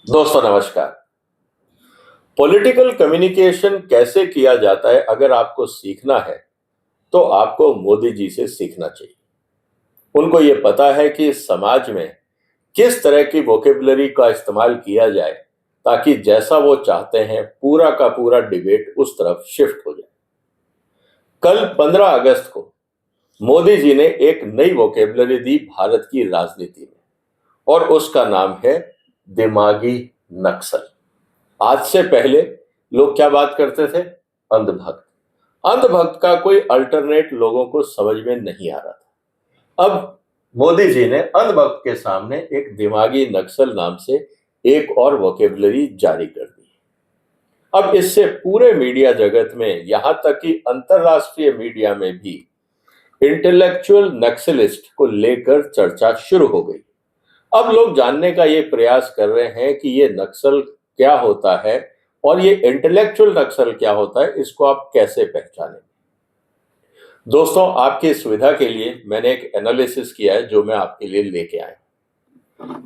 दोस्तों नमस्कार। Political communication कैसे किया जाता है अगर आपको सीखना है तो आपको मोदी जी से सीखना चाहिए। उनको ये पता है कि समाज में किस तरह की वोकेबलरी का इस्तेमाल किया जाए ताकि जैसा वो चाहते हैं पूरा का पूरा डिबेट उस तरफ शिफ्ट हो जाए। कल 15 अगस्त को मोदी जी ने एक नई वोकेबलरी दी भारत की राजनीति में और उसका नाम है दिमागी नक्सल। आज से पहले लोग क्या बात करते थे? अंधभक्त। अंधभक्त का कोई अल्टरनेट लोगों को समझ में नहीं आ रहा था। अब मोदी जी ने अंधभक्त के सामने एक दिमागी नक्सल नाम से एक और वोकेबलरी जारी कर दी। अब इससे पूरे मीडिया जगत में, यहां तक कि अंतरराष्ट्रीय मीडिया में भी इंटेलेक्चुअल नक्सलिस्ट को लेकर चर्चा शुरू हो गई। अब लोग जानने का ये प्रयास कर रहे हैं कि ये नक्सल क्या होता है और ये इंटेलेक्चुअल नक्सल क्या होता है, इसको आप कैसे पहचानें। दोस्तों, आपकी सुविधा के लिए मैंने एक एनालिसिस किया है जो मैं आपके लिए लेके आया।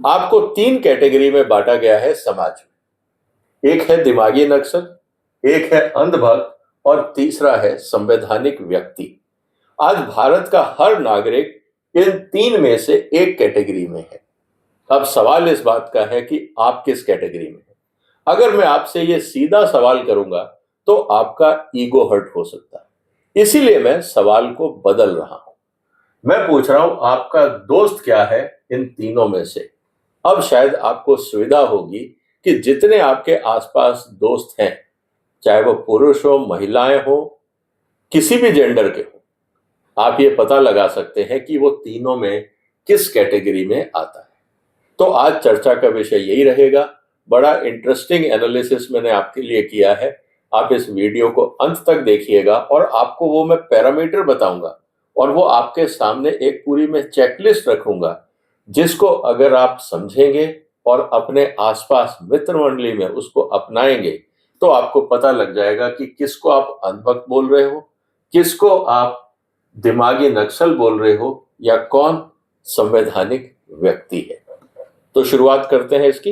आपको 3 कैटेगरी में बांटा गया है समाज में। एक है दिमागी नक्सल, एक है अंधभक्त और तीसरा है संवैधानिक व्यक्ति। आज भारत का हर नागरिक इन 3 में से एक कैटेगरी में है। अब सवाल इस बात का है कि आप किस कैटेगरी में हैं। अगर मैं आपसे ये सीधा सवाल करूंगा तो आपका ईगो हर्ट हो सकता है, इसीलिए मैं सवाल को बदल रहा हूं। मैं पूछ रहा हूं आपका दोस्त क्या है इन तीनों में से। अब शायद आपको सुविधा होगी कि जितने आपके आसपास दोस्त हैं, चाहे वो पुरुष हो, महिलाएं हो, किसी भी जेंडर के हो, आप ये पता लगा सकते हैं कि वो तीनों में किस कैटेगरी में आता है। तो आज चर्चा का विषय यही रहेगा। बड़ा इंटरेस्टिंग एनालिसिस मैंने आपके लिए किया है। आप इस वीडियो को अंत तक देखिएगा और आपको वो मैं पैरामीटर बताऊंगा और वो आपके सामने एक पूरी मैं चेकलिस्ट रखूंगा, जिसको अगर आप समझेंगे और अपने आसपास मित्र मंडली में उसको अपनाएंगे तो आपको पता लग जाएगा कि किसको आप अंधभक्त बोल रहे हो, किसको आप दिमागी नक्सल बोल रहे हो, या कौन संवैधानिक व्यक्ति है। तो शुरुआत करते हैं इसकी,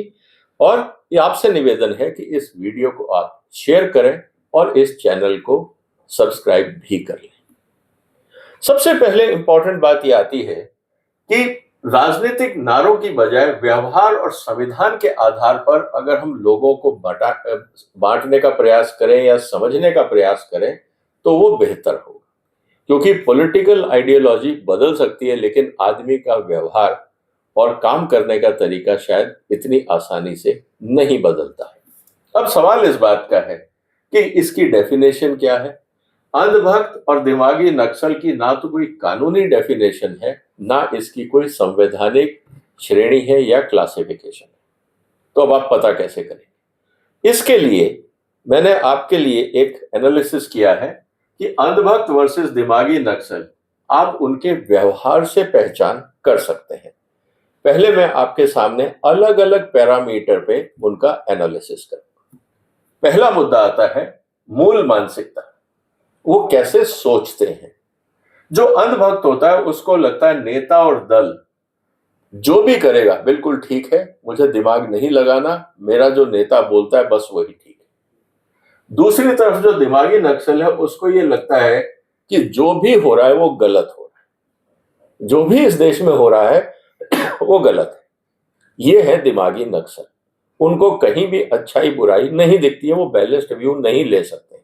और ये आपसे निवेदन है कि इस वीडियो को आप शेयर करें और इस चैनल को सब्सक्राइब भी कर लें। सबसे पहले इंपॉर्टेंट बात ये आती है कि राजनीतिक नारों की बजाय व्यवहार और संविधान के आधार पर अगर हम लोगों को बांटने का प्रयास करें या समझने का प्रयास करें तो वो बेहतर होगा। क्योंकि पॉलिटिकल आइडियोलॉजी बदल सकती है लेकिन आदमी का व्यवहार और काम करने का तरीका शायद इतनी आसानी से नहीं बदलता है। अब सवाल इस बात का है कि इसकी डेफिनेशन क्या है। अंधभक्त और दिमागी नक्सल की ना तो कोई कानूनी डेफिनेशन है, ना इसकी कोई संवैधानिक श्रेणी है या क्लासिफिकेशन है। तो अब आप पता कैसे करें? इसके लिए मैंने आपके लिए एक एनालिसिस किया है कि अंधभक्त वर्सेस दिमागी नक्सल आप उनके व्यवहार से पहचान कर सकते हैं। पहले मैं आपके सामने अलग अलग पैरामीटर पे उनका एनालिसिस करूंगा। पहला मुद्दा आता है मूल मानसिकता। वो कैसे सोचते हैं। जो अंधभक्त होता है उसको लगता है नेता और दल जो भी करेगा बिल्कुल ठीक है, मुझे दिमाग नहीं लगाना, मेरा जो नेता बोलता है बस वही ठीक है। दूसरी तरफ जो दिमागी नक्सल है उसको ये लगता है कि जो भी हो रहा है वो गलत हो रहा है, जो भी इस देश में हो रहा है वो गलत है। ये है दिमागी नक्सल। उनको कहीं भी अच्छाई बुराई नहीं दिखती है, वो बैलेंस्ड व्यू नहीं ले सकते।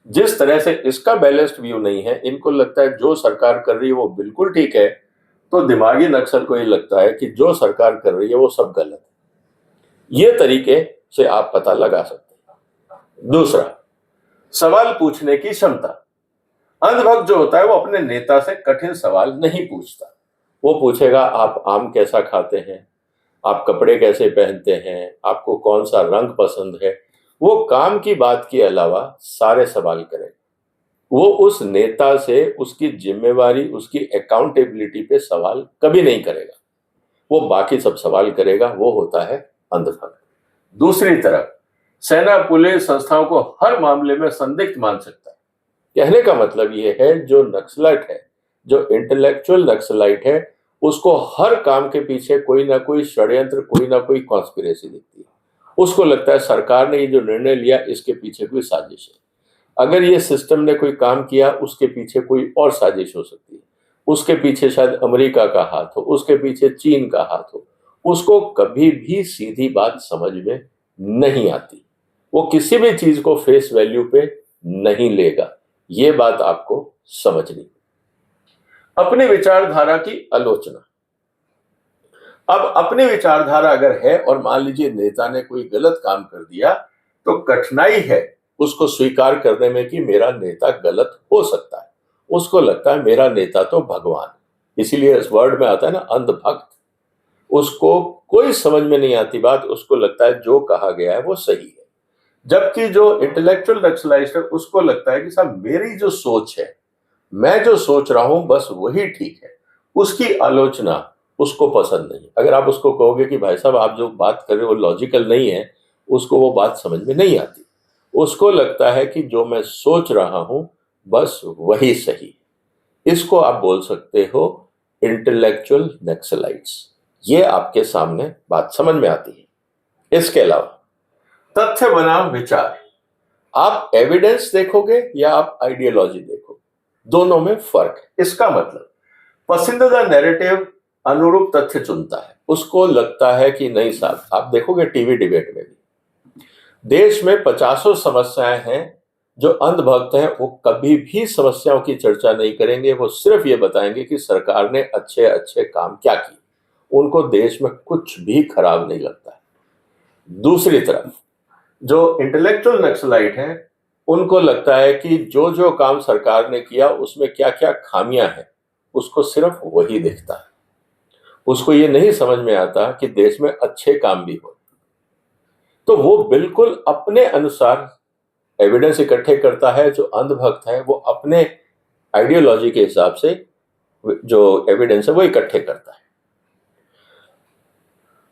जिस तरह से इसका बैलेंस्ड व्यू नहीं है, इनको लगता है जो सरकार कर रही है वो बिल्कुल ठीक है, तो दिमागी नक्सल को ये लगता है कि जो सरकार कर रही है वो सब गलत है। ये तरीके से आप पता लगा सकते हैं। दूसरा, सवाल पूछने की क्षमता। अंधभक्त जो होता है वो अपने नेता से कठिन सवाल नहीं पूछता। वो पूछेगा आप आम कैसा खाते हैं, आप कपड़े कैसे पहनते हैं, आपको कौन सा रंग पसंद है। वो काम की बात के अलावा सारे सवाल करेगा। वो उस नेता से उसकी जिम्मेवारी, उसकी अकाउंटेबिलिटी पे सवाल कभी नहीं करेगा। वो बाकी सब सवाल करेगा। वो होता है अंधभक्त। दूसरी तरफ सेना पुलिस संस्थाओं को हर मामले में संदिग्ध मान सकता है। कहने का मतलब ये है जो नक्सलाइट है, जो इंटेलेक्चुअल नक्सलाइट है, उसको हर काम के पीछे कोई ना कोई षड्यंत्र, कोई ना कोई कॉन्स्पिरेसी दिखती है। उसको लगता है सरकार ने ये जो निर्णय लिया इसके पीछे कोई साजिश है, अगर ये सिस्टम ने कोई काम किया उसके पीछे कोई और साजिश हो सकती है, उसके पीछे शायद अमेरिका का हाथ हो, उसके पीछे चीन का हाथ हो। उसको कभी भी सीधी बात समझ में नहीं आती, वो किसी भी चीज को फेस वैल्यू पे नहीं लेगा। ये बात आपको समझनी। अपनी विचारधारा की आलोचना। अब अपनी विचारधारा अगर है और मान लीजिए नेता ने कोई गलत काम कर दिया, तो कठिनाई है उसको स्वीकार करने में कि मेरा नेता गलत हो सकता है। उसको लगता है मेरा नेता तो भगवान, इसीलिए इस वर्ड में आता है ना अंधभक्त। उसको कोई समझ में नहीं आती बात, उसको लगता है जो कहा गया है वो सही है। जबकि जो इंटेलेक्चुअल नक्सलाइट है उसको लगता है कि साहब मेरी जो सोच है, मैं जो सोच रहा हूं बस वही ठीक है। उसकी आलोचना उसको पसंद नहीं। अगर आप उसको कहोगे कि भाई साहब आप जो बात कर रहे हो वो लॉजिकल नहीं है, उसको वो बात समझ में नहीं आती। उसको लगता है कि जो मैं सोच रहा हूं बस वही सही। इसको आप बोल सकते हो इंटेलेक्चुअल नक्सलाइट्स। ये आपके सामने बात समझ में आती है। इसके अलावा तथ्य बनाम विचार। आप एविडेंस देखोगे या आप आइडियोलॉजी देखोगे, दोनों में फर्क है। इसका मतलब पसंदीदा नैरेटिव अनुरूप तथ्य चुनता है। उसको लगता है कि नहीं साहब, आप देखोगे टीवी डिबेट में भी देश में 50 समस्याएं हैं। जो अंधभक्त हैं वो कभी भी समस्याओं की चर्चा नहीं करेंगे, वो सिर्फ ये बताएंगे कि सरकार ने अच्छे अच्छे काम क्या किए। उनको देश में कुछ भी खराब नहीं लगता है। दूसरी तरफ जो इंटेलेक्चुअल नक्सलाइट हैं, उनको लगता है कि जो जो काम सरकार ने किया उसमें क्या क्या खामियां हैं, उसको सिर्फ वही दिखता है। उसको ये नहीं समझ में आता कि देश में अच्छे काम भी हो। तो वो बिल्कुल अपने अनुसार एविडेंस इकट्ठे करता है। जो अंधभक्त है वो अपने आइडियोलॉजी के हिसाब से जो एविडेंस है वो इकट्ठे करता है।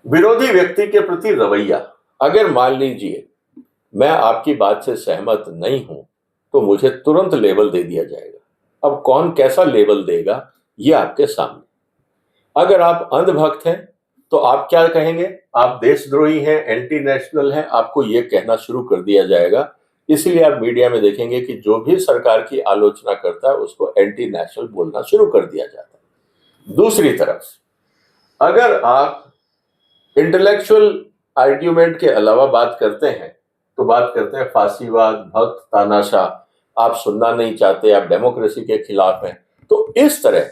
विरोधी व्यक्ति के प्रति रवैया। अगर मान लीजिए मैं आपकी बात से सहमत नहीं हूं तो मुझे तुरंत लेबल दे दिया जाएगा। अब कौन कैसा लेबल देगा ये आपके सामने। अगर आप अंधभक्त हैं तो आप क्या कहेंगे? आप देशद्रोही हैं, एंटी नेशनल हैं, आपको ये कहना शुरू कर दिया जाएगा। इसीलिए आप मीडिया में देखेंगे कि जो भी सरकार की आलोचना करता है उसको एंटी नेशनल बोलना शुरू कर दिया जाता है। दूसरी तरफ अगर आप इंटेलेक्चुअल आर्ग्यूमेंट के अलावा बात करते हैं तो बात करते हैं फांसीवाद, भक्त, तानाशाह। आप सुनना नहीं चाहते, आप डेमोक्रेसी के खिलाफ हैं। तो इस तरह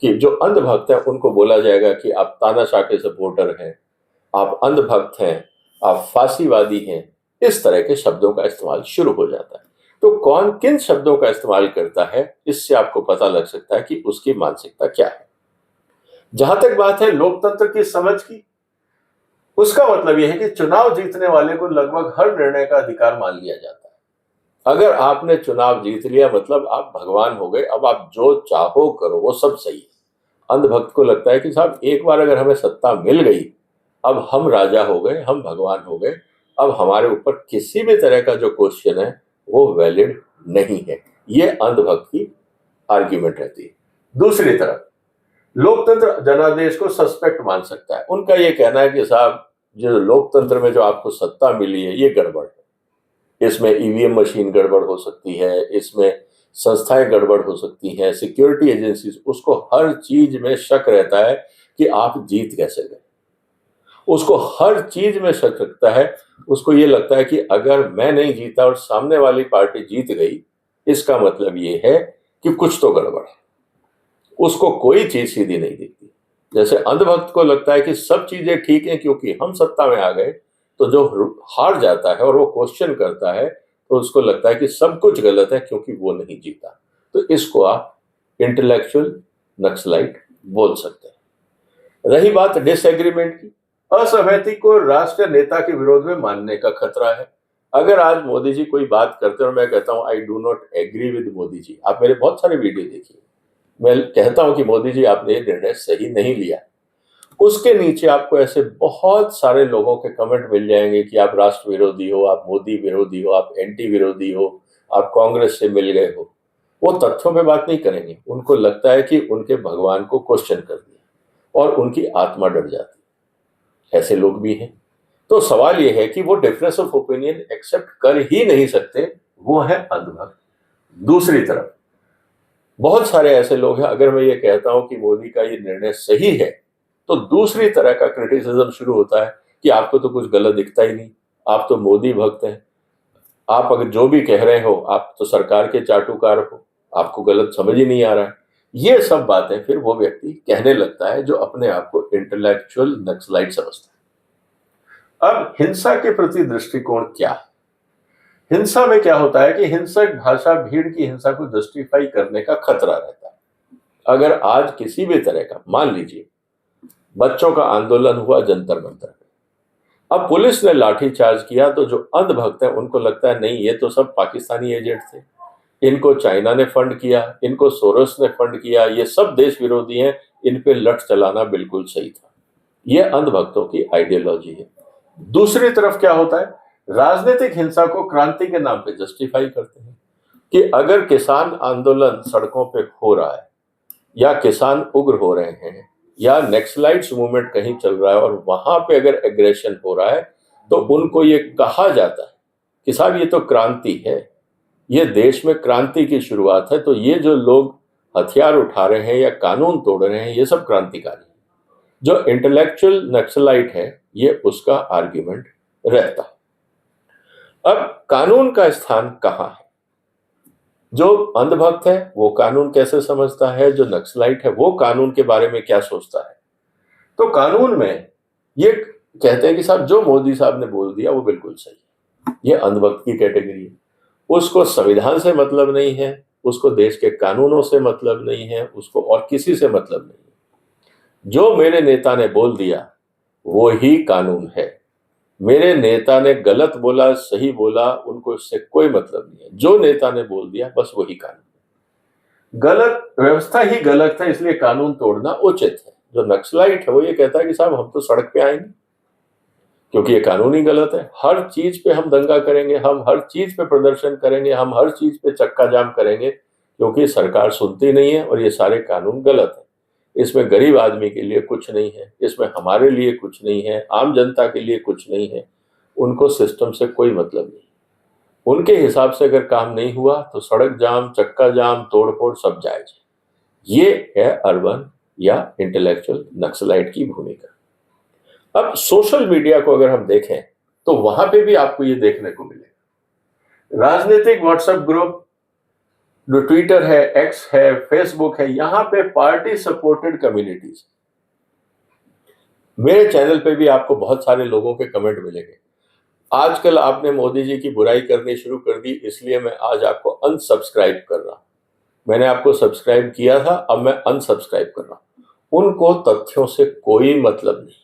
कि जो अंधभक्त हैं उनको बोला जाएगा कि आप तानाशाह के सपोर्टर हैं, आप अंधभक्त हैं, आप फांसीवादी हैं। इस तरह के शब्दों का इस्तेमाल शुरू हो जाता है। तो कौन किन शब्दों का इस्तेमाल करता है इससे आपको पता लग सकता है कि उसकी मानसिकता क्या है। जहां तक बात है लोकतंत्र की समझ की, उसका मतलब यह है कि चुनाव जीतने वाले को लगभग हर निर्णय का अधिकार मान लिया जाता है। अगर आपने चुनाव जीत लिया मतलब आप भगवान हो गए, अब आप जो चाहो करो, वो सब सही है। अंधभक्त को लगता है कि साहब एक बार अगर हमें सत्ता मिल गई, अब हम राजा हो गए, हम भगवान हो गए, अब हमारे ऊपर किसी भी तरह का जो क्वेश्चन है वो वैलिड नहीं है। ये अंधभक्त की आर्ग्यूमेंट रहती है। दूसरी तरफ लोकतंत्र जनादेश को सस्पेक्ट मान सकता है। उनका ये कहना है कि साहब जो लोकतंत्र में जो आपको सत्ता मिली है ये गड़बड़ है। इसमें ईवीएम मशीन गड़बड़ हो सकती है, इसमें संस्थाएं गड़बड़ हो सकती हैं, सिक्योरिटी एजेंसीज, उसको हर चीज में शक रहता है कि आप जीत कैसे गए। उसको हर चीज में शक रखता है। उसको ये लगता है कि अगर मैं नहीं जीता और सामने वाली पार्टी जीत गई, इसका मतलब ये है कि कुछ तो गड़बड़ है। उसको कोई चीज सीधी नहीं दिखती। जैसे अंधभक्त को लगता है कि सब चीजें ठीक हैं क्योंकि हम सत्ता में आ गए, तो जो हार जाता है और वो क्वेश्चन करता है तो उसको लगता है कि सब कुछ गलत है क्योंकि वो नहीं जीता। तो इसको आप इंटेलेक्चुअल नक्सलाइट बोल सकते हैं। रही बात डिसएग्रीमेंट की, असहमति को राष्ट्रीय नेता के विरोध में मानने का खतरा है। अगर आज मोदी जी कोई बात करते हैं और मैं कहता हूं I do not agree with Modi ji, आप मेरे बहुत सारे वीडियो देखिए, मैं कहता हूं कि मोदी जी आपने ये निर्णय सही नहीं लिया, उसके नीचे आपको ऐसे बहुत सारे लोगों के कमेंट मिल जाएंगे कि आप राष्ट्र विरोधी हो, आप मोदी विरोधी हो, आप एंटी विरोधी हो, आप कांग्रेस से मिल गए हो। वो तथ्यों पे बात नहीं करेंगे। उनको लगता है कि उनके भगवान को क्वेश्चन कर दिया और उनकी आत्मा डर जाती है। ऐसे लोग भी हैं। तो सवाल यह है कि वो डिफरेंस ऑफ ओपिनियन एक्सेप्ट कर ही नहीं सकते, वो है अंधभक्त। दूसरी तरफ बहुत सारे ऐसे लोग हैं, अगर मैं ये कहता हूं कि मोदी का ये निर्णय सही है, तो दूसरी तरह का क्रिटिसिज्म शुरू होता है कि आपको तो कुछ गलत दिखता ही नहीं, आप तो मोदी भक्त हैं, आप अगर जो भी कह रहे हो आप तो सरकार के चाटुकार हो, आपको गलत समझ ही नहीं आ रहा है। ये सब बातें फिर वो व्यक्ति कहने लगता है जो अपने आप को इंटेलेक्चुअल नक्सलाइट समझता है। अब हिंसा के प्रति दृष्टिकोण क्या है? हिंसा में क्या होता है कि हिंसक भाषा भीड़ की हिंसा को जस्टिफाई करने का खतरा रहता है। अगर आज किसी भी तरह का, मान लीजिए बच्चों का आंदोलन हुआ जंतर मंतर, अब पुलिस ने लाठीचार्ज किया, तो जो अंधभक्त है उनको लगता है नहीं ये तो सब पाकिस्तानी एजेंट थे, इनको चाइना ने फंड किया, इनको सोरोस ने फंड किया, ये सब देश विरोधी हैं, इन पे लठ चलाना बिल्कुल सही था। ये अंधभक्तों की आइडियोलॉजी है। दूसरी तरफ क्या होता है, राजनीतिक हिंसा को क्रांति के नाम पे जस्टिफाई करते हैं कि अगर किसान आंदोलन सड़कों पे हो रहा है, या किसान उग्र हो रहे हैं, या नेक्सलाइट्स मूवमेंट कहीं चल रहा है और वहां पे अगर एग्रेशन हो रहा है, तो उनको ये कहा जाता है कि साहब ये तो क्रांति है, ये देश में क्रांति की शुरुआत है, तो ये जो लोग हथियार उठा रहे हैं या कानून तोड़ रहे हैं ये सब क्रांतिकारी है। जो इंटेलेक्चुअल नक्सलाइट है ये उसका आर्ग्यूमेंट रहता है। अब कानून का स्थान कहां है? जो अंधभक्त है वो कानून कैसे समझता है, जो नक्सलाइट है वो कानून के बारे में क्या सोचता है? तो कानून में ये कहते हैं कि साहब जो मोदी साहब ने बोल दिया वो बिल्कुल सही है, ये अंधभक्त की कैटेगरी है। उसको संविधान से मतलब नहीं है, उसको देश के कानूनों से मतलब नहीं है, उसको और किसी से मतलब नहीं है। जो मेरे नेता ने बोल दिया वो ही कानून है। मेरे नेता ने गलत बोला सही बोला उनको इससे कोई मतलब नहीं है, जो नेता ने बोल दिया बस वही कानून है। गलत व्यवस्था ही गलत है, इसलिए कानून तोड़ना उचित है। जो नक्सलाइट है वो ये कहता है कि साहब हम तो सड़क पे आएंगे क्योंकि ये कानून ही गलत है, हर चीज पे हम दंगा करेंगे, हम हर चीज पे प्रदर्शन करेंगे, हम हर चीज पे चक्का जाम करेंगे, क्योंकि सरकार सुनती नहीं है और ये सारे कानून गलत है। इसमें गरीब आदमी के लिए कुछ नहीं है, इसमें हमारे लिए कुछ नहीं है, आम जनता के लिए कुछ नहीं है। उनको सिस्टम से कोई मतलब नहीं। उनके हिसाब से अगर काम नहीं हुआ तो सड़क जाम, चक्का जाम, तोड़फोड़ सब जायज है। ये है अर्बन या इंटेलेक्चुअल नक्सलाइट की भूमिका। अब सोशल मीडिया को अगर हम देखें तो वहां पे भी आपको ये देखने को मिलेगा। राजनीतिक व्हाट्सएप ग्रुप, जो ट्विटर है, एक्स है, फेसबुक है, यहां पे पार्टी सपोर्टेड कम्युनिटीज। मेरे चैनल पे भी आपको बहुत सारे लोगों के कमेंट मिलेंगे, आजकल आपने मोदी जी की बुराई करनी शुरू कर दी इसलिए मैं आज आपको अनसब्सक्राइब कर रहा हूं। मैंने आपको सब्सक्राइब किया था, अब मैं अनसब्सक्राइब कर रहा हूं। उनको तथ्यों से कोई मतलब नहीं,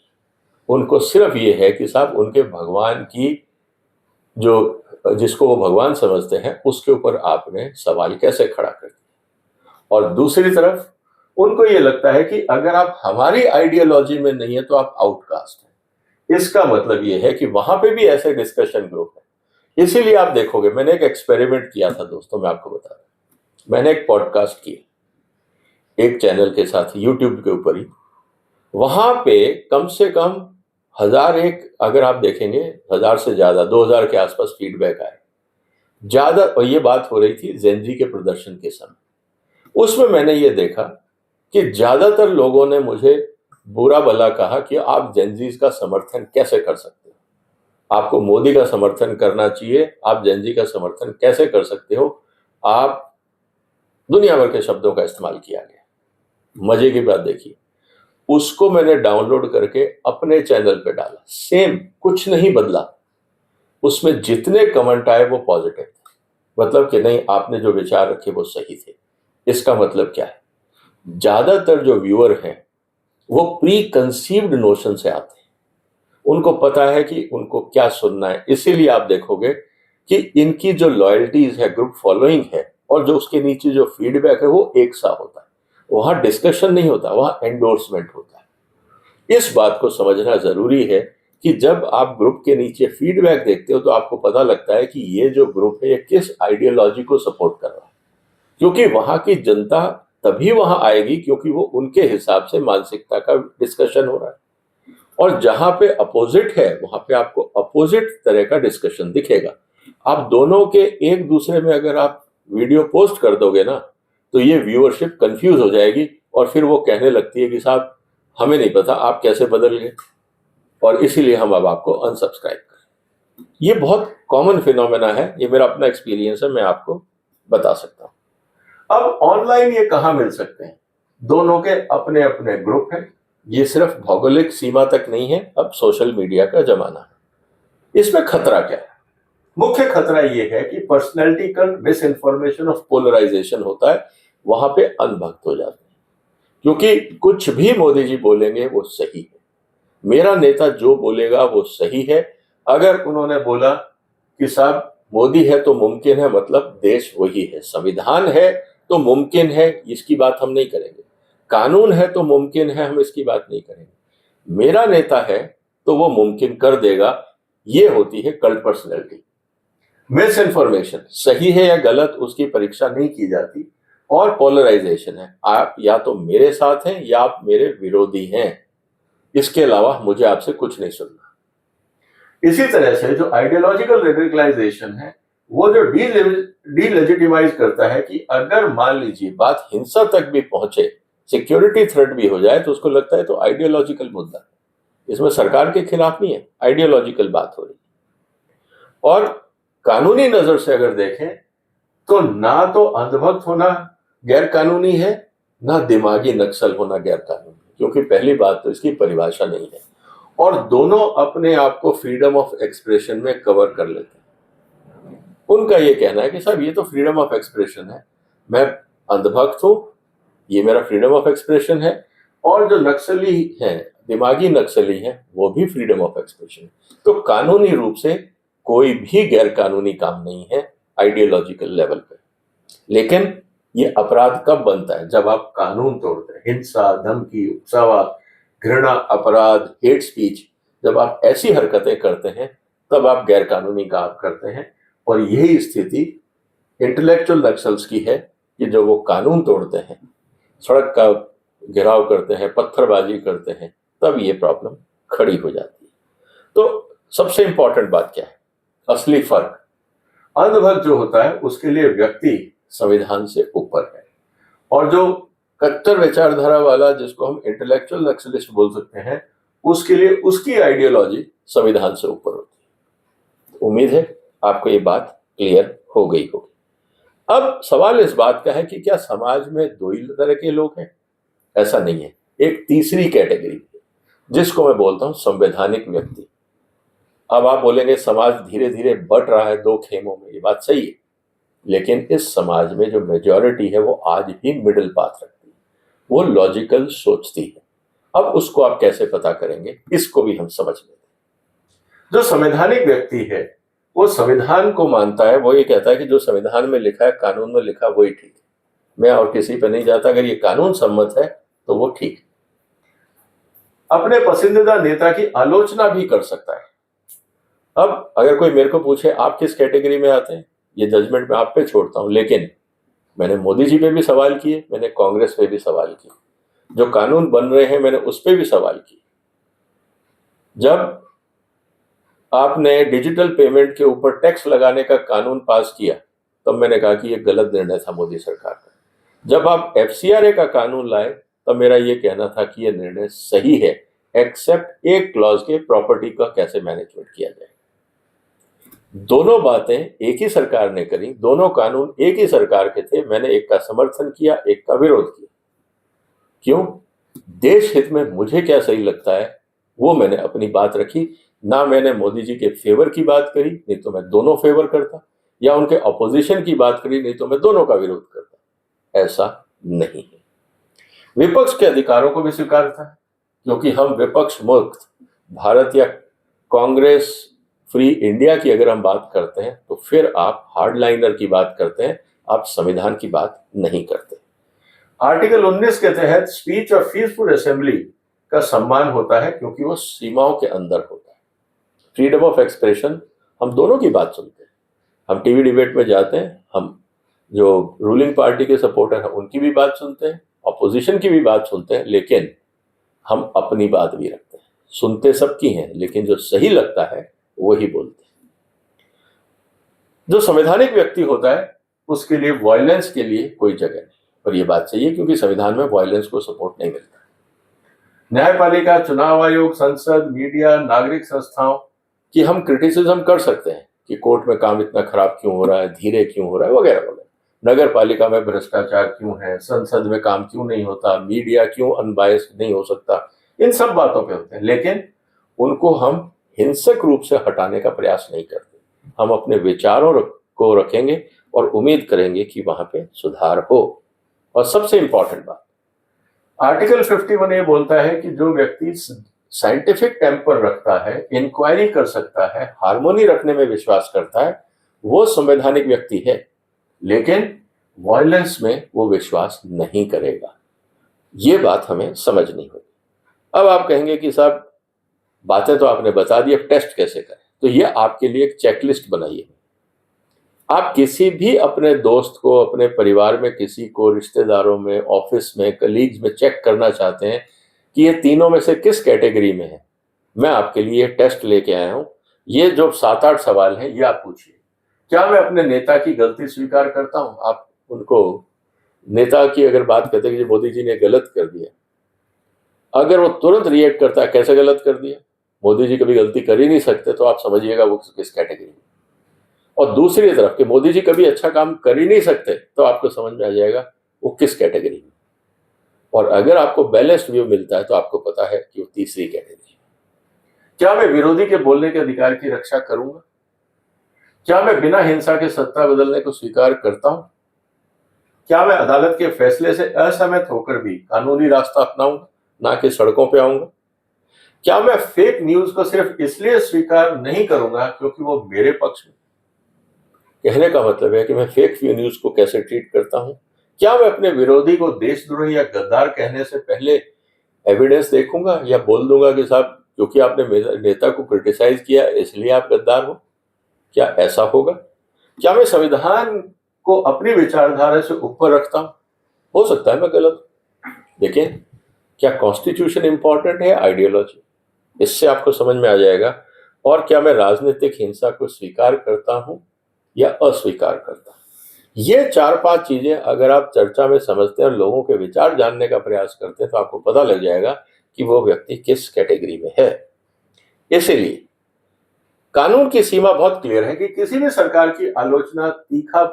उनको सिर्फ ये है कि साहब उनके भगवान की, जो जिसको वो भगवान समझते हैं, उसके ऊपर आपने सवाल कैसे खड़ा कर दिया। और दूसरी तरफ उनको ये लगता है कि अगर आप हमारी आइडियोलॉजी में नहीं है तो आप आउटकास्ट हैं। इसका मतलब ये है कि वहां पे भी ऐसे डिस्कशन ग्रुप है। इसीलिए आप देखोगे, मैंने एक एक्सपेरिमेंट किया था दोस्तों, मैं आपको बता रहा हूं। मैंने एक पॉडकास्ट किया एक चैनल के साथ, यूट्यूब के ऊपर ही। वहां पे कम से कम 1001, अगर आप देखेंगे 1000 से ज्यादा, 2000 के आसपास फीडबैक आए ज्यादा। और ये बात हो रही थी जेनजी के प्रदर्शन के समय। उसमें मैंने ये देखा कि ज्यादातर लोगों ने मुझे बुरा भला कहा कि आप जेनजीज का समर्थन कैसे कर सकते हो, आपको मोदी का समर्थन करना चाहिए, आप जेनजी का समर्थन कैसे कर सकते हो, आप दुनिया भर के शब्दों का इस्तेमाल किया गया। मजे की बात देखिए, उसको मैंने डाउनलोड करके अपने चैनल पे डाला, सेम कुछ नहीं बदला। उसमें जितने कमेंट आए वो पॉजिटिव थे, मतलब कि नहीं आपने जो विचार रखे वो सही थे। इसका मतलब क्या है, ज्यादातर जो व्यूअर हैं वो प्री कंसीव्ड नोशन से आते हैं, उनको पता है कि उनको क्या सुनना है। इसीलिए आप देखोगे कि इनकी जो लॉयल्टीज है, ग्रुप फॉलोइंग है, और जो उसके नीचे जो फीडबैक है वो एक सा होता है। वहां डिस्कशन नहीं होता, वहां एंडोर्समेंट होता है। इस बात को समझना जरूरी है कि जब आप ग्रुप के नीचे फीडबैक देखते हो तो आपको पता लगता है कि ये जो ग्रुप है ये किस आइडियोलॉजी को सपोर्ट कर रहा है, क्योंकि वहां की जनता तभी वहां आएगी क्योंकि वो उनके हिसाब से मानसिकता का डिस्कशन हो रहा है। और जहां पे अपोजिट है वहां पे आपको अपोजिट तरह का डिस्कशन दिखेगा। आप दोनों के एक दूसरे में अगर आप वीडियो पोस्ट कर दोगे ना, तो ये व्यूअरशिप कंफ्यूज हो जाएगी और फिर वो कहने लगती है कि साहब हमें नहीं पता आप कैसे बदल गए और इसीलिए हम अब आपको अनसब्सक्राइब करें। ये बहुत कॉमन फिनोमेना है, ये मेरा अपना एक्सपीरियंस है, मैं आपको बता सकता हूं। अब ऑनलाइन ये कहां मिल सकते हैं? दोनों के अपने अपने ग्रुप हैं। ये सिर्फ भौगोलिक सीमा तक नहीं है, अब सोशल मीडिया का जमाना है। इसमें खतरा क्या है? मुख्य खतरा ये है कि पर्सनैलिटी का मिस इन्फॉर्मेशन ऑफ पोलराइजेशन होता है, वहां पे अनभक्त हो जाते हैं। क्योंकि कुछ भी मोदी जी बोलेंगे वो सही है, मेरा नेता जो बोलेगा वो सही है। अगर उन्होंने बोला कि साहब मोदी है तो मुमकिन है, मतलब देश वही है, संविधान है तो मुमकिन है, इसकी बात हम नहीं करेंगे। कानून है तो मुमकिन है, हम इसकी बात नहीं करेंगे। मेरा नेता है तो वो मुमकिन कर देगा, ये होती है कल्ट पर्सनैलिटी। मिस इन्फॉर्मेशन, सही है या गलत उसकी परीक्षा नहीं की जाती। और पोलराइजेशन है, आप या तो मेरे साथ हैं या आप मेरे विरोधी हैं, इसके अलावा मुझे आपसे कुछ नहीं सुनना। इसी तरह से जो आइडियोलॉजिकल रेडिकलाइजेशन है, वो जो डीलेजिटिमाइज करता है कि अगर मान लीजिए बात हिंसा तक भी पहुंचे, सिक्योरिटी थ्रेट भी हो जाए, तो उसको लगता है तो आइडियोलॉजिकल मुद्दा है, इसमें सरकार के खिलाफ नहीं है, आइडियोलॉजिकल बात हो रही है। और कानूनी नजर से अगर देखें तो ना तो अंधभक्त होना गैर कानूनी है, ना दिमागी नक्सल होना गैर कानूनी, क्योंकि पहली बात तो इसकी परिभाषा नहीं है और दोनों अपने आप को फ्रीडम ऑफ एक्सप्रेशन में कवर कर लेते हैं। उनका ये कहना है कि साहब ये तो फ्रीडम ऑफ एक्सप्रेशन है, मैं अंधभक्त हूं, ये मेरा फ्रीडम ऑफ एक्सप्रेशन है, और जो नक्सली हैं, दिमागी नक्सली हैं, वो भी फ्रीडम ऑफ एक्सप्रेशन है। तो कानूनी रूप से कोई भी गैर कानूनी काम नहीं है आइडियोलॉजिकल लेवल पे। लेकिन ये अपराध कब बनता है? जब आप कानून तोड़ते हैं। हिंसा, धमकी, उकसावा, घृणा, अपराध, हेट स्पीच, जब आप ऐसी हरकतें करते हैं तब आप गैर कानूनी काम करते हैं। और यही स्थिति इंटेलेक्चुअल नक्सल्स की है कि जब वो कानून तोड़ते हैं, सड़क का घेराव करते हैं, पत्थरबाजी करते हैं, तब ये प्रॉब्लम खड़ी हो जाती है। तो सबसे इंपॉर्टेंट बात क्या है? असली फर्क, अंधभक्त जो होता है उसके लिए व्यक्ति संविधान से ऊपर है, और जो कट्टर विचारधारा वाला, जिसको हम इंटेलेक्चुअल नक्सलिस्ट बोल सकते हैं, उसके लिए उसकी आइडियोलॉजी संविधान से ऊपर होती है। उम्मीद है आपको ये बात क्लियर हो गई होगी। अब सवाल इस बात का है कि क्या समाज में दो ही तरह के लोग हैं? ऐसा नहीं है, एक तीसरी कैटेगरी जिसको मैं बोलता हूं संवैधानिक व्यक्ति। अब आप बोलेंगे समाज धीरे धीरे बट रहा है दो खेमों में, ये बात सही है, लेकिन इस समाज में जो मेजॉरिटी है वो आज भी मिडिल पाथ रखती है, वो लॉजिकल सोचती है। अब उसको आप कैसे पता करेंगे, इसको भी हम समझ लेते हैं। जो संवैधानिक व्यक्ति है वो संविधान को मानता है, वो ये कहता है कि जो संविधान में लिखा है, कानून में लिखा, वही ठीक है, मैं और किसी पे नहीं जाता, अगर ये कानून सम्मत है तो वो ठीक है। अपने पसंदीदा नेता की आलोचना भी कर सकता है। अब अगर कोई मेरे को पूछे आप किस कैटेगरी में आते हैं, ये जजमेंट मैं आप पे छोड़ता हूं, लेकिन मैंने मोदी जी पे भी सवाल किए, मैंने कांग्रेस पे भी सवाल किए, जो कानून बन रहे हैं मैंने उस पे भी सवाल किए। जब आपने डिजिटल पेमेंट के ऊपर टैक्स लगाने का कानून पास किया, तब मैंने कहा कि यह गलत निर्णय था मोदी सरकार का। जब आप FCRA का कानून लाए, तब मेरा यह कहना था कि यह निर्णय सही है, एक्सेप्ट एक क्लॉज के, प्रॉपर्टी का कैसे मैनेजमेंट किया जाए। दोनों बातें एक ही सरकार ने करी, दोनों कानून एक ही सरकार के थे, मैंने एक का समर्थन किया, एक का विरोध किया। क्यों? देश हित में मुझे क्या सही लगता है वो मैंने अपनी बात रखी। ना मैंने मोदी जी के फेवर की बात करी, नहीं तो मैं दोनों फेवर करता, या उनके अपोजिशन की बात करी, नहीं तो मैं दोनों का विरोध करता। ऐसा नहीं है। विपक्ष के अधिकारों को भी स्वीकारता है, क्योंकि हम विपक्ष मुक्त भारत या कांग्रेस फ्री इंडिया की अगर हम बात करते हैं तो फिर आप हार्डलाइनर की बात करते हैं, आप संविधान की बात नहीं करते। आर्टिकल 19 के तहत स्पीच और पीसफुल असेंबली का सम्मान होता है, क्योंकि वो सीमाओं के अंदर होता है। फ्रीडम ऑफ एक्सप्रेशन, हम दोनों की बात सुनते हैं, हम टीवी डिबेट में जाते हैं, हम जो रूलिंग पार्टी के सपोर्टर हैं उनकी भी बात सुनते हैं, अपोजिशन की भी बात सुनते हैं, लेकिन हम अपनी बात भी रखते हैं। सुनते सबकी हैं, लेकिन जो सही लगता है वही बोलते हैं। जो संवैधानिक व्यक्ति होता है उसके लिए वायलेंस के लिए कोई जगह नहीं, और ये बात सही है क्योंकि संविधान में वायलेंस को सपोर्ट नहीं मिलता। न्यायपालिका, चुनाव आयोग, संसद, मीडिया, नागरिक संस्थाओं की हम क्रिटिसिज्म कर सकते हैं कि कोर्ट में काम इतना खराब क्यों हो रहा है, धीरे क्यों हो रहा है, वगैरह वगैरह। नगर पालिका में भ्रष्टाचार क्यों है, संसद में काम क्यों नहीं होता, मीडिया क्यों अनबायस्ड नहीं हो सकता, इन सब बातों पे होते हैं, लेकिन उनको हम हिंसक रूप से हटाने का प्रयास नहीं करते। हम अपने विचारों को रखेंगे और उम्मीद करेंगे कि वहां पे सुधार हो। और सबसे इंपॉर्टेंट बात, आर्टिकल 51 ये बोलता है कि जो व्यक्ति साइंटिफिक टेम्पर रखता है, इंक्वायरी कर सकता है, हार्मोनी रखने में विश्वास करता है, वो संवैधानिक व्यक्ति है, लेकिन वायलेंस में वो विश्वास नहीं करेगा। ये बात हमें समझनी होगी। अब आप कहेंगे कि साहब बातें तो आपने बता दी, अब टेस्ट कैसे करें? तो ये आपके लिए एक चेकलिस्ट बनाइए। आप किसी भी अपने दोस्त को, अपने परिवार में किसी को, रिश्तेदारों में, ऑफिस में, कलीग्स में चेक करना चाहते हैं कि ये तीनों में से किस कैटेगरी में है, मैं आपके लिए टेस्ट लेके आया हूं। ये जो 7-8 सवाल हैं, ये आप पूछिए। क्या मैं अपने नेता की गलती स्वीकार करता हूं? आप उनको नेता की अगर बात करते हैं कि मोदी जी ने गलत कर दिया, अगर वो तुरंत रिएक्ट करता है कैसे गलत कर दिया, मोदी जी कभी गलती कर ही नहीं सकते, तो आप समझिएगा वो किस कैटेगरी में। और दूसरी तरफ कि मोदी जी कभी अच्छा काम कर ही नहीं सकते, तो आपको समझ में आ जाएगा वो किस कैटेगरी में। और अगर आपको बैलेंस्ड व्यू मिलता है तो आपको पता है कि वो तीसरी कैटेगरी है। क्या मैं विरोधी के बोलने के अधिकार की रक्षा करूंगा? क्या मैं बिना हिंसा के सत्ता बदलने को स्वीकार करता हूं? क्या मैं अदालत के फैसले से असहमत होकर भी कानूनी रास्ता अपनाऊंगा, ना कि सड़कों पे आऊंगा? क्या मैं फेक न्यूज को सिर्फ इसलिए स्वीकार नहीं करूंगा क्योंकि वो मेरे पक्ष में? कहने का मतलब है कि मैं फेक न्यूज को कैसे ट्रीट करता हूं। क्या मैं अपने विरोधी को देशद्रोही या गद्दार कहने से पहले एविडेंस देखूंगा, या बोल दूंगा कि साहब क्योंकि आपने मेरे नेता को क्रिटिसाइज किया इसलिए आप गद्दार हो? क्या ऐसा होगा? क्या मैं संविधान को अपनी विचारधारा से ऊपर रखता हूं? हो सकता है मैं गलत। देखिए, क्या कॉन्स्टिट्यूशन इंपॉर्टेंट है, आइडियोलॉजी? इससे आपको समझ में आ जाएगा। और क्या मैं राजनीतिक हिंसा को स्वीकार करता हूं या अस्वीकार करता हूं? ये 4-5 चीजें अगर आप चर्चा में समझते हैं और लोगों के विचार जानने का प्रयास करते हैं, तो आपको पता लग जाएगा कि वो व्यक्ति किस कैटेगरी में है। इसीलिए कानून की सीमा बहुत क्लियर है कि किसी भी सरकार की आलोचना, तीखा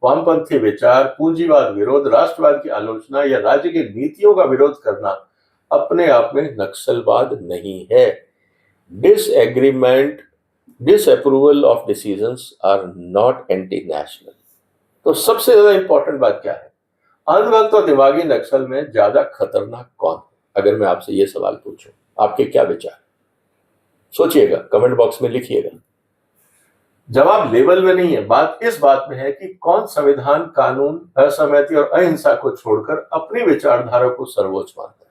वामपंथी विचार, पूंजीवाद विरोध, राष्ट्रवाद की आलोचना या राज्य की नीतियों का विरोध करना अपने आप में नक्सलवाद नहीं है। Disagreement, disapproval of decisions are not anti national. तो सबसे ज्यादा इंपॉर्टेंट बात क्या है? अंधभक्त और दिमागी नक्सल में ज्यादा खतरनाक कौन है? अगर मैं आपसे ये सवाल पूछूं, आपके क्या विचार? सोचिएगा, कमेंट बॉक्स में लिखिएगा। जवाब लेवल में नहीं है, बात इस बात में है कि कौन संविधान, कानून, असहमति और अहिंसा को छोड़कर अपनी विचारधारा को सर्वोच्च मानता है।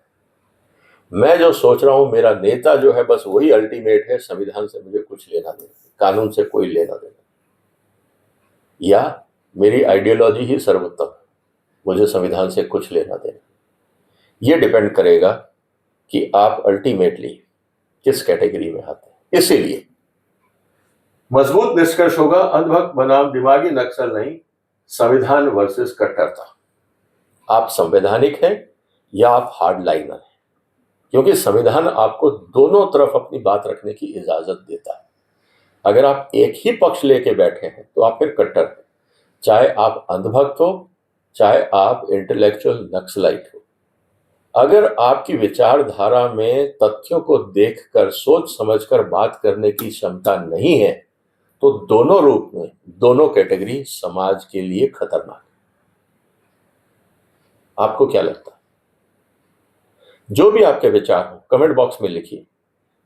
मैं जो सोच रहा हूं, मेरा नेता जो है बस वही अल्टीमेट है, संविधान से मुझे कुछ लेना देना, कानून से कोई लेना देना, या मेरी आइडियोलॉजी ही सर्वोत्तम है, मुझे संविधान से कुछ लेना देना। यह डिपेंड करेगा कि आप अल्टीमेटली किस कैटेगरी में आते हैं। इसीलिए मजबूत निष्कर्ष होगा, अंधभक्त बनाम दिमागी नक्सल नहीं, संविधान वर्सेस कट्टरता। आप संवैधानिक हैं या आप हार्ड लाइनर हैं, क्योंकि संविधान आपको दोनों तरफ अपनी बात रखने की इजाजत देता है। अगर आप एक ही पक्ष लेके बैठे हैं तो आप फिर कट्टर हैं, चाहे आप अंधभक्त हो, चाहे आप इंटेलेक्चुअल नक्सलाइट हो। अगर आपकी विचारधारा में तथ्यों को देखकर, सोच समझकर बात करने की क्षमता नहीं है, तो दोनों रूप में, दोनों कैटेगरी समाज के लिए खतरनाक है। आपको क्या लगता है? जो भी आपके विचार हो कमेंट बॉक्स में लिखिए।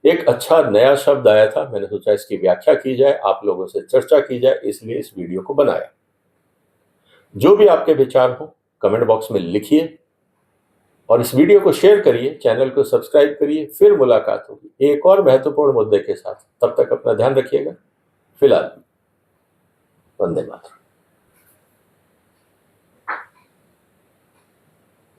एक अच्छा नया शब्द आया था, मैंने सोचा इसकी व्याख्या की जाए, आप लोगों से चर्चा की जाए, इसलिए इस वीडियो को बनाया। जो भी आपके विचार हो कमेंट बॉक्स में लिखिए और इस वीडियो को शेयर करिए, चैनल को सब्सक्राइब करिए। फिर मुलाकात होगी एक और महत्वपूर्ण मुद्दे के साथ। तब तक अपना ध्यान रखिएगा। फिलहाल वंदे मातरम।